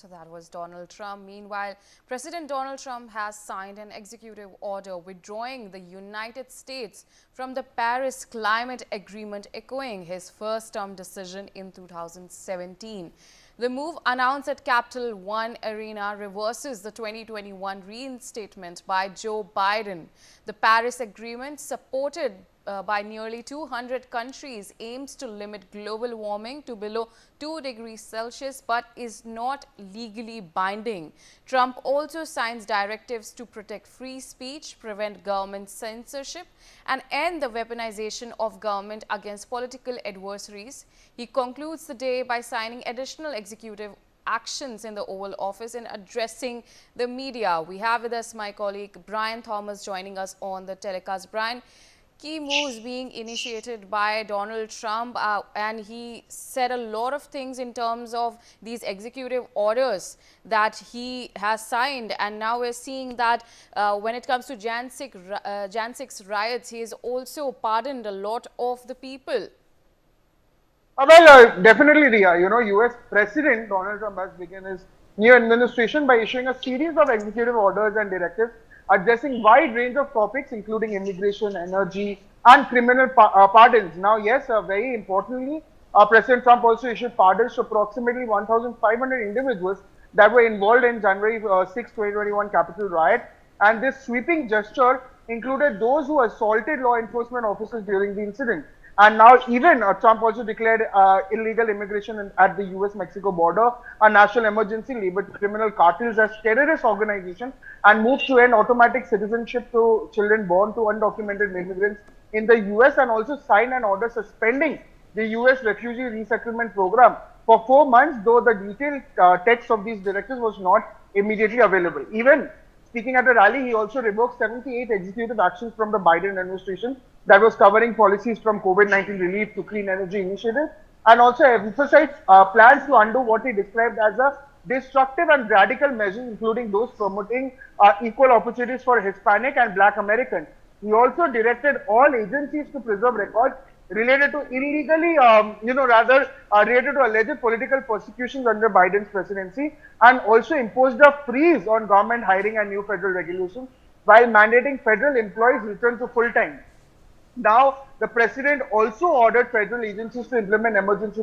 So that was Donald Trump. Meanwhile, President Donald Trump has signed an executive order withdrawing the United States from the Paris Climate Agreement, echoing his first-term decision in 2017. The move, announced at Capital One Arena, reverses the 2021 reinstatement by Joe Biden. The Paris Agreement, supported by nearly 200 countries, aims to limit global warming to below 2 degrees Celsius but is not legally binding. Trump also signs directives to protect free speech, prevent government censorship, and end the weaponization of government against political adversaries. He concludes the day by signing additional executive actions in the Oval Office and addressing the media. We have with us my colleague Brian Thomas joining us on the telecast. Brian, key moves being initiated by Donald Trump, and he said a lot of things in terms of these executive orders that he has signed, and now we're seeing that when it comes to Jan 6 riots, he has also pardoned a lot of the people. Definitely, Ria. U.S. President Donald Trump has begun his new administration by issuing a series of executive orders and directives addressing wide range of topics, including immigration, energy, and criminal pardons. Now, yes, very importantly, President Trump also issued pardons to approximately 1,500 individuals that were involved in January 6, 2021 Capitol riot. And this sweeping gesture included those who assaulted law enforcement officers during the incident. And now even Trump also declared illegal immigration at the US-Mexico border, a national emergency, labeled criminal cartels as terrorist organization, and moved to end automatic citizenship to children born to undocumented immigrants in the US, and also signed an order suspending the US refugee resettlement program for 4 months, though the detailed text of these directives was not immediately available. Even speaking at a rally, he also revoked 78 executive actions from the Biden administration that was covering policies from COVID-19 relief to clean energy initiatives, and also emphasized plans to undo what he described as a destructive and radical measures, including those promoting equal opportunities for Hispanic and Black Americans. He also directed all agencies to preserve records related to illegally, related to alleged political persecutions under Biden's presidency, and also imposed a freeze on government hiring and new federal regulations while mandating federal employees return to full-time. Now, the president also ordered federal agencies to implement emergency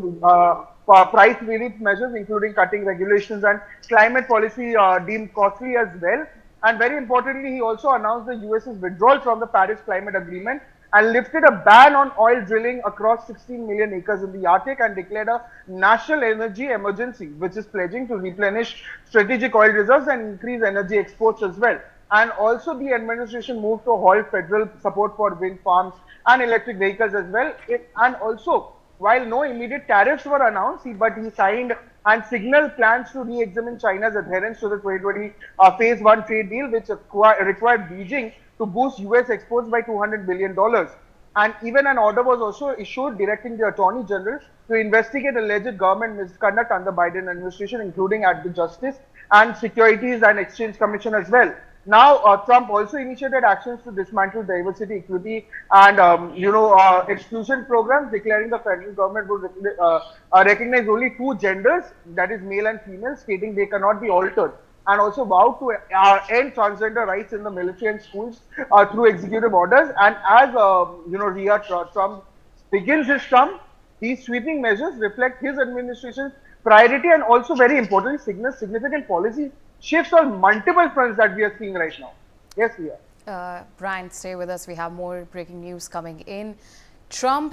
price relief measures, including cutting regulations and climate policy deemed costly as well. And very importantly, he also announced the US's withdrawal from the Paris Climate Agreement and lifted a ban on oil drilling across 16 million acres in the Arctic, and declared a national energy emergency, which is pledging to replenish strategic oil reserves and increase energy exports as well. And also the administration moved to halt federal support for wind farms and electric vehicles as well. And also, while no immediate tariffs were announced, he signed and signaled plans to re-examine China's adherence to the 2020 Phase 1 trade deal, which required Beijing to boost US exports by $200 billion. And even an order was also issued directing the Attorney General to investigate alleged government misconduct under Biden administration, including at the Justice and Securities and Exchange Commission as well. Now, Trump also initiated actions to dismantle diversity, equity, and exclusion programs, declaring the federal government would recognize only 2 genders, that is male and female, stating they cannot be altered, and also vowed to end transgender rights in the military and schools through executive orders. And as Trump begins his term, these sweeping measures reflect his administration's priority, and also very importantly signal significant policy shifts on multiple fronts that we are seeing right now. Yes, we are. Brian, stay with us. We have more breaking news coming in. Trump